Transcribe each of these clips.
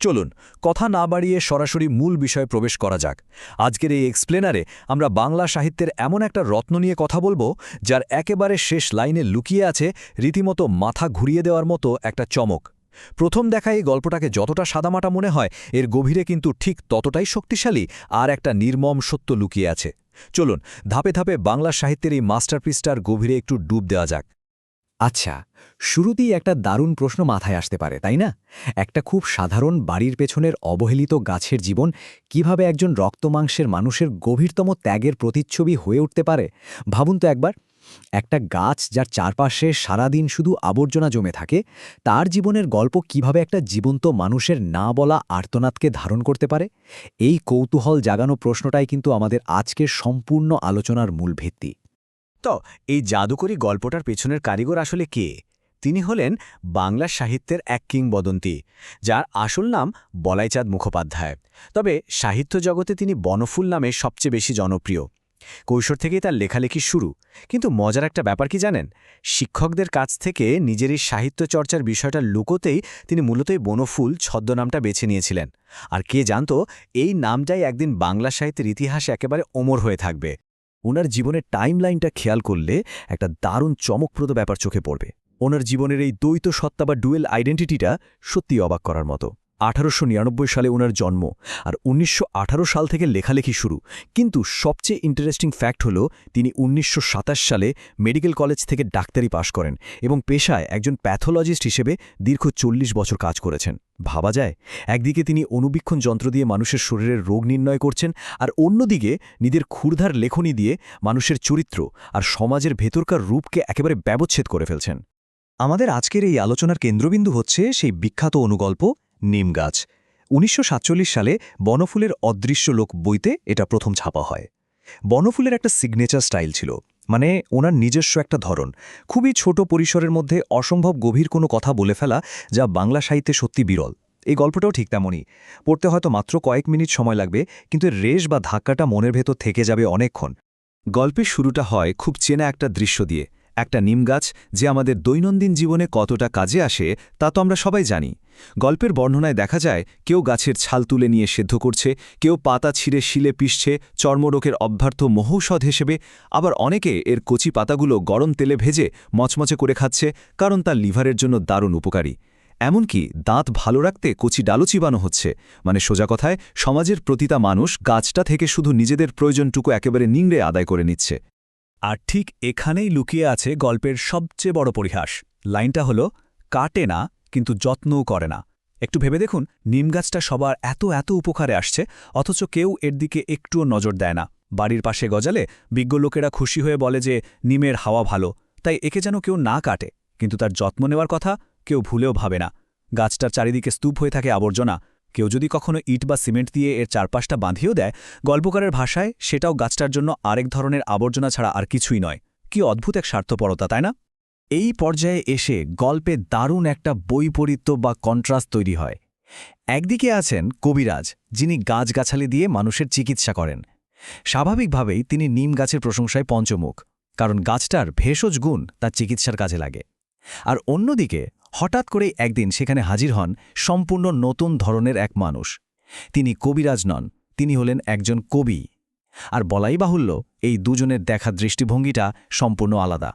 চলুন কথা না বাড়িয়ে সরাসরি মূল বিষয়ে প্রবেশ করা যাক। আজকের এই এক্সপ্লেনারে আমরা বাংলা সাহিত্যের এমন একটা রত্ন নিয়ে কথা বলবো যার একেবারে শেষ লাইনে লুকিয়ে আছে রীতিমতো মাথা ঘুরিয়ে দেওয়ার মতো একটা চমক। প্রথম দেখায় এই গল্পটাকে যতটা সাদামাটা মনে হয়, এর গভীরে কিন্তু ঠিক ততটাই শক্তিশালী আর একটা নির্মম সত্য লুকিয়ে আছে। চলুন ধাপে ধাপে বাংলা সাহিত্যের এই মাস্টারপিসটার গভীরে একটু ডুব দেওয়া যাক। আচ্ছা, শুরুতেই একটা দারুণ প্রশ্ন মাথায় আসতে পারে, তাই না? একটা খুব সাধারণ বাড়ির পেছনের অবহেলিত গাছের জীবন কিভাবে একজন রক্তমাংসের মানুষের গভীরতম ত্যাগের প্রতিচ্ছবি হয়ে উঠতে পারে? ভাবুন তো একবার। একটা গাছ যার চারপাশে সারাদিন শুধু আবর্জনা জমে থাকে, তার জীবনের গল্প কিভাবে একটা জীবন্ত মানুষের না বলা আর্তনাদকে ধারণ করতে পারে? এই কৌতূহল জাগানো প্রশ্নটাই কিন্তু আমাদের আজকের সম্পূর্ণ আলোচনার মূল ভিত্তি। তো এই জাদুকরী গল্পটার পেছনের কারিগর আসলে কে? তিনি হলেন বাংলা সাহিত্যের এক কিংবদন্তি, যার আসল নাম বলাইচাঁদ মুখোপাধ্যায়। তবে সাহিত্য জগতে তিনি বনফুল নামে সবচেয়ে বেশি জনপ্রিয়। কৈশোর থেকেই তার লেখালেখি শুরু। কিন্তু মজার একটা ব্যাপার কি জানেন? শিক্ষকদের কাছ থেকে নিজের এই সাহিত্য চর্চার বিষয়টা লুকোতেই তিনি মূলত এই বনফুল ছদ্মনামটা বেছে নিয়েছিলেন। আর কে জানতো এই নামটাই একদিন বাংলা সাহিত্যের ইতিহাসে একেবারে অমর হয়ে থাকবে। ওনার জীবনের টাইমলাইনটা খেয়াল করলে একটা দারুণ চমকপ্রদ ব্যাপার চোখে পড়বে। ওনার জীবনের এই দ্বৈত সত্তা বা ডুয়েল আইডেন্টিটিটা সত্যি অবাক করার মতো। 1899 সালে ওনার জন্ম, আর 1918 সাল থেকে লেখালেখি শুরু। কিন্তু সবচেয়ে ইন্টারেস্টিং ফ্যাক্ট হলো তিনি 1927 সালে মেডিকেল কলেজ থেকে ডাক্তারি পাশ করেন এবং পেশায় একজন প্যাথোলজিস্ট হিসেবে দীর্ঘ 40 বছর কাজ করেছেন। ভাবা যায়, একদিকে তিনি অনুবীক্ষণ যন্ত্র দিয়ে মানুষের শরীরের রোগ নির্ণয় করছেন, আর অন্যদিকে নিজের ক্ষুরধার লেখনী দিয়ে মানুষের চরিত্র আর সমাজের ভেতরকার রূপকে একেবারে ব্যবচ্ছেদ করে ফেলছেন। আমাদের আজকের এই আলোচনার কেন্দ্রবিন্দু হচ্ছে সেই বিখ্যাত অনুগল্প নিমগাছ। 1947 সালে বনফুলের অদৃশ্য লোক বইতে এটা প্রথম ছাপা হয়। বনফুলের একটা সিগনেচার স্টাইল ছিল, মানে ওনার নিজস্ব একটা ধরন, খুবই ছোট পরিসরের মধ্যে অসম্ভব গভীর কোনো কথা বলে ফেলা, যা বাংলা সাহিত্যে সত্যি বিরল। এই গল্পটাও ঠিক তেমনই। পড়তে হয়তো মাত্র কয়েক মিনিট সময় লাগবে, কিন্তু এর রেশ বা ধাক্কাটা মনের ভেতর থেকে যাবে অনেকক্ষণ। গল্পের শুরুটা হয় খুব চেনা একটা দৃশ্য দিয়ে। একটা নিমগাছ যে আমাদের দৈনন্দিন জীবনে কতটা কাজে আসে তা তো আমরা সবাই জানি। গল্পের বর্ণনায় দেখা যায় কেউ গাছের ছাল তুলে নিয়ে সেদ্ধ করছে, কেউ পাতা ছিঁড়ে শিলে পিষছে চর্মরোগের অভ্যর্থ মহৌষধ হিসেবে, আবার অনেকে এর কচি পাতাগুলো গরম তেলে ভেজে মচমচে করে খাচ্ছে, কারণ তা লিভারের জন্য দারুণ উপকারী। এমনকি দাঁত ভালো রাখতে কচি ডালও চিবানো হচ্ছে। মানে সোজা কথায়, সমাজের প্রতিটা মানুষ গাছটা থেকে শুধু নিজেদের প্রয়োজনটুকু একেবারে নিংড়ে আদায় করে নিচ্ছে। আর ঠিক এখানেই লুকিয়ে আছে গল্পের সবচেয়ে বড় পরিহাস। লাইনটা হলো, কাটে না কিন্তু যত্নও করে না। একটু ভেবে দেখুন, নিমগাছটা সবার এত এত উপকারে আসছে, অথচ কেউ এর দিকে একটুও নজর দেয় না। বাড়ির পাশে গজালে বিজ্ঞ লোকেরা খুশি হয়ে বলে যে নিমের হাওয়া ভালো, তাই একে যেন কেউ না কাটে। কিন্তু তার যত্ন নেওয়ার কথা কেউ ভুলেও ভাবে না। গাছটার চারিদিকে স্তূপ হয়ে থাকে আবর্জনা। কেউ যদি কখনো ইট বা সিমেন্ট দিয়ে এর চারপাশটা বাঁধিয়েও দেয়, গল্পকারের ভাষায় সেটাও গাছটার জন্য আরেক ধরনের আবর্জনা ছাড়া আর কিছুই নয়। কি অদ্ভুত এক স্বার্থপরতা, তাই না? এই পর্যায়ে এসে গল্পে দারুণ একটা বৈপরীত্য বা কন্ট্রাস্ট তৈরি হয়। একদিকে আছেন কবিরাজ, যিনি গাছগাছালি দিয়ে মানুষের চিকিৎসা করেন। স্বাভাবিকভাবেই তিনি নিম গাছের প্রশংসায় পঞ্চমুখ, কারণ গাছটার ভেষজ গুণ তার চিকিৎসার কাজে লাগে। আর অন্যদিকে হঠাৎ করেই একদিন সেখানে হাজির হন সম্পূর্ণ নতুন ধরনের এক মানুষ। তিনি কবিরাজ নন, তিনি হলেন একজন কবি। আর বলাই বাহুল্য, এই দুজনের দেখা দৃষ্টিভঙ্গিটা সম্পূর্ণ আলাদা।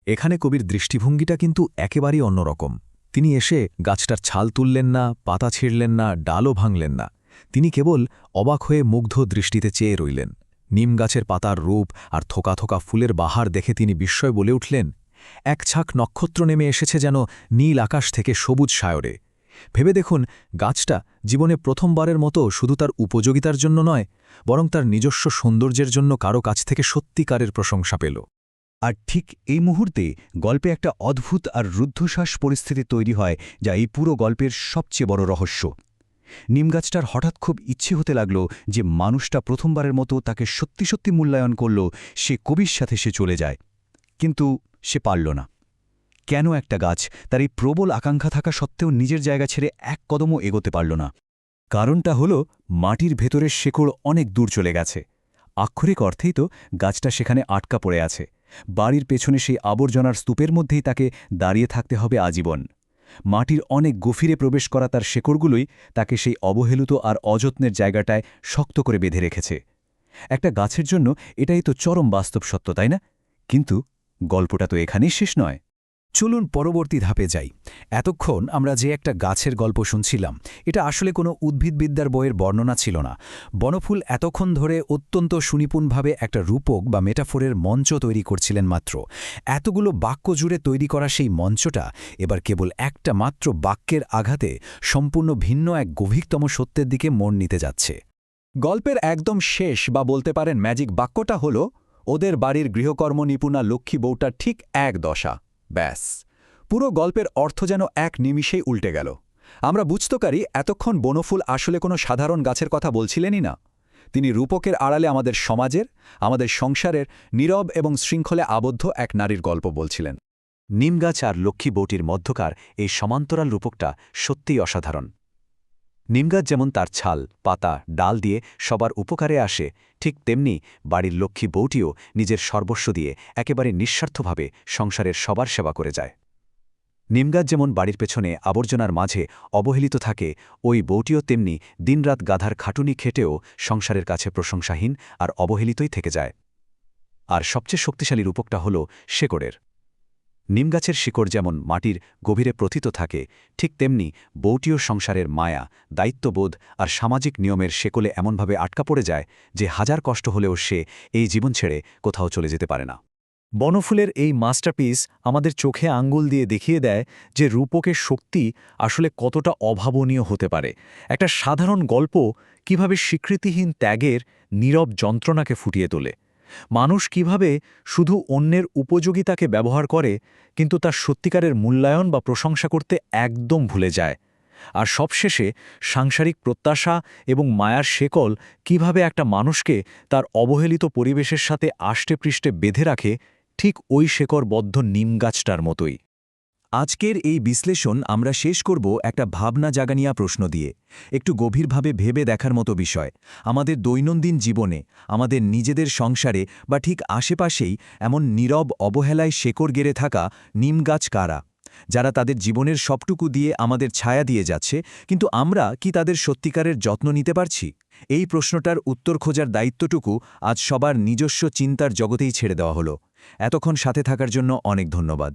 এখানে কবির দৃষ্টিভঙ্গিটা কিন্তু একেবারেই অন্যরকম। তিনি এসে গাছটার ছাল তুললেন না, পাতা ছিঁড়লেন না, ডালও ভাঙলেন না। তিনি কেবল অবাক হয়ে মুগ্ধ দৃষ্টিতে চেয়ে রইলেন। নিম গাছের পাতার রূপ আর থোকা থোকা ফুলের বাহার দেখে তিনি বিস্ময় বলে উঠলেন, এক ছাক নক্ষত্র নেমে এসেছে যেন নীল আকাশ থেকে সবুজ সায়রে। ভেবে দেখুন, গাছটা জীবনে প্রথমবারের মতো শুধু তার উপযোগিতার জন্য নয়, বরং তার নিজস্ব সৌন্দর্যের জন্য কারো কাছ থেকে সত্যিকারের প্রশংসা পেল। আর ঠিক এই মুহূর্তে গল্পে একটা অদ্ভুত আর রুদ্ধশ্বাস পরিস্থিতি তৈরি হয়, যা এই পুরো গল্পের সবচেয়ে বড় রহস্য। নিমগাছটার হঠাৎ খুব ইচ্ছে হতে লাগল যে মানুষটা প্রথমবারের মতো তাকে সত্যি সত্যি মূল্যায়ন করল, সে কবির সাথে সে চলে যায়। কিন্তু সে পারল না। কেন একটা গাছ তার এই প্রবল আকাঙ্ক্ষা থাকা সত্ত্বেও নিজের জায়গা ছেড়ে এক কদমও এগোতে পারল না? কারণটা হলো, মাটির ভেতরের শেকড় অনেক দূর চলে গেছে। আক্ষরিক অর্থেই তো গাছটা সেখানে আটকা পড়ে আছে। বাড়ির পেছনে সেই আবর্জনার স্তূপের মধ্যেই তাকে দাঁড়িয়ে থাকতে হবে আজীবন। মাটির অনেক গভীরে প্রবেশ করা তার শেকড়গুলোই তাকে সেই অবহেলিত আর অযত্নের জায়গাটায় শক্ত করে বেঁধে রেখেছে। একটা গাছের জন্য এটাই তো চরম বাস্তব সত্য, তাই না? কিন্তু গল্পটা তো এখানেই শেষ নয়। চলুন পরবর্তী ধাপে যাই। এতক্ষণ আমরা যে একটা গাছের গল্প শুনছিলাম, এটা আসলে কোনো উদ্ভিদবিদ্যার বইয়ের বর্ণনা ছিল না। বনফুল এতক্ষণ ধরে অত্যন্ত সুনিপুণভাবে একটা রূপক বা মেটাফোরের মঞ্চ তৈরি করছিলেন মাত্র। এতগুলো বাক্য জুড়ে তৈরি করা সেই মঞ্চটা এবার কেবল একটা মাত্র বাক্যের আঘাতে সম্পূর্ণ ভিন্ন এক গভীরতম সত্যের দিকে মন নিতে যাচ্ছে। গল্পের একদম শেষ বা বলতে পারেন ম্যাজিক বাক্যটা হল, ওদের বাড়ির গৃহকর্ম নিপুণা লক্ষ্মী বউটার ঠিক এক দশা। ব্যাস, পুরো গল্পের অর্থ যেন এক নিমিষেই উল্টে গেল। আমরা বুঝতে পারি এতক্ষণ বনফুল আসলে কোনো সাধারণ গাছের কথা বলছিলেনই না। তিনি রূপকের আড়ালে আমাদের সমাজের, আমাদের সংসারের নীরব এবং শৃঙ্খলে আবদ্ধ এক নারীর গল্প বলছিলেন। নিমগাছ আর লক্ষ্মী বউটির মধ্যকার এই সমান্তরাল রূপকটা সত্যিই অসাধারণ। নিমগাছ যেমন তার ছাল, পাতা, ডাল দিয়ে সবার উপকারে আসে, ঠিক তেমনি বাড়ির লক্ষ্মী বউটিও নিজের সর্বস্ব দিয়ে একেবারে নিঃস্বার্থভাবে সংসারের সবার সেবা করে যায়। নিমগাছ যেমন বাড়ির পেছনে আবর্জনার মাঝে অবহেলিত থাকে, ওই বউটিও তেমনি দিনরাত গাধার খাটুনি খেটেও সংসারের কাছে প্রশংসাহীন আর অবহেলিতই থেকে যায়। আর সবচেয়ে শক্তিশালী রূপকটা হল শেকড়ের। নিমগাছের শিকড় যেমন মাটির গভীরে প্রথিত থাকে, ঠিক তেমনি বউটিও সংসারের মায়া, দায়িত্ববোধ আর সামাজিক নিয়মের শেকলে এমনভাবে আটকা পড়ে যায় যে হাজার কষ্ট হলেও সে এই জীবন ছেড়ে কোথাও চলে যেতে পারে না। বনফুলের এই মাস্টারপিস আমাদের চোখে আঙ্গুল দিয়ে দেখিয়ে দেয় যে রূপকের শক্তি আসলে কতটা অভাবনীয় হতে পারে। একটা সাধারণ গল্প কিভাবে স্বীকৃতিহীন ত্যাগের নীরব যন্ত্রণাকে ফুটিয়ে তোলে। মানুষ কিভাবে শুধু অন্যের উপযোগিতাকে ব্যবহার করে, কিন্তু তার সত্যিকারের মূল্যায়ন বা প্রশংসা করতে একদম ভুলে যায়। আর সবশেষে সাংসারিক প্রত্যাশা এবং মায়ার শেকল কিভাবে একটা মানুষকে তার অবহেলিত পরিবেশের সাথে আষ্টেপৃষ্ঠে বেঁধে রাখে, ঠিক ওই শেকড়বদ্ধ নিমগাছটার মতোই। আজকের এই বিশ্লেষণ আমরা শেষ করব একটা ভাবনা জাগানিয়া প্রশ্ন দিয়ে। একটু গভীরভাবে ভেবে দেখার মতো বিষয়, আমাদের দৈনন্দিন জীবনে, আমাদের নিজেদের সংসারে বা ঠিক আশেপাশেই এমন নীরব অবহেলায় শেকড় গেড়ে থাকা নিমগাছ কারা, যারা তাদের জীবনের সবটুকু দিয়ে আমাদের ছায়া দিয়ে যাচ্ছে, কিন্তু আমরা কি তাদের সত্যিকারের যত্ন নিতে পারছি? এই প্রশ্নটার উত্তর খোঁজার দায়িত্বটুকু আজ সবার নিজস্ব চিন্তার জগতেই ছেড়ে দেওয়া হলো। এতক্ষণ সাথে থাকার জন্য অনেক ধন্যবাদ।